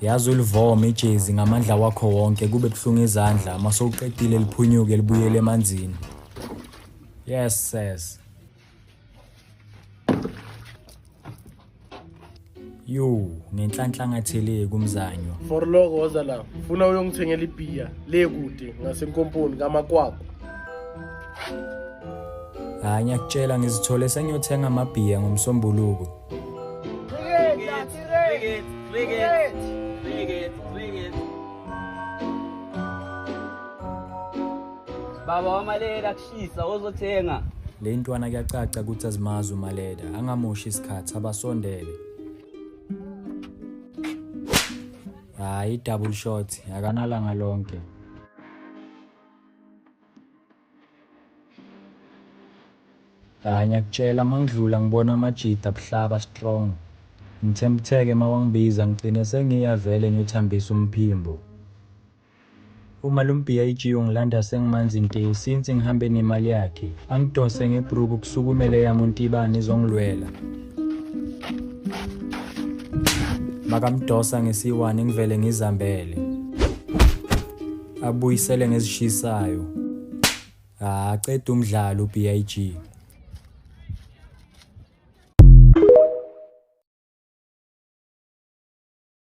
Yazi ulivome ijezi ngamandla wakho wonke kube buhlungu izandla mase uqedile liphunyuke libuyele emanzini. Yes sis. Yo, ngenhlanhla ngathele kumzanyo. For lokho woza la, ufuna uyongithengela ibhiya le kude ngasenkomponi kaMakwakho. Hayi ngiyakutshela ngizithole sengiyothenga amabhiya ngomsombuluko. Baba wamaleda kushisa ozothenga. Le ntwana kuyacaca ukuthi azimazi umaleda, angamoshi isikhathi abasondele. Hayi double shot, akanalanga lonke. Hayi ngiyakutshela mangidlula ngibona amajida abuhlaba strong. Ngithembutheke mawangibiza ngigcine sengiya vele ngiyothambisa umphimbo. Uma lumbhiya ijiyo ngilanda sengimanzi nte since ngihambe nemali yakhe. Angidose ngebruku kusukumele yami untibane izongilwela. Makamdosa ngesiwane ngivele ngizambele. Abuyisele ngezishisayo. Aceda umdlalo uBIG.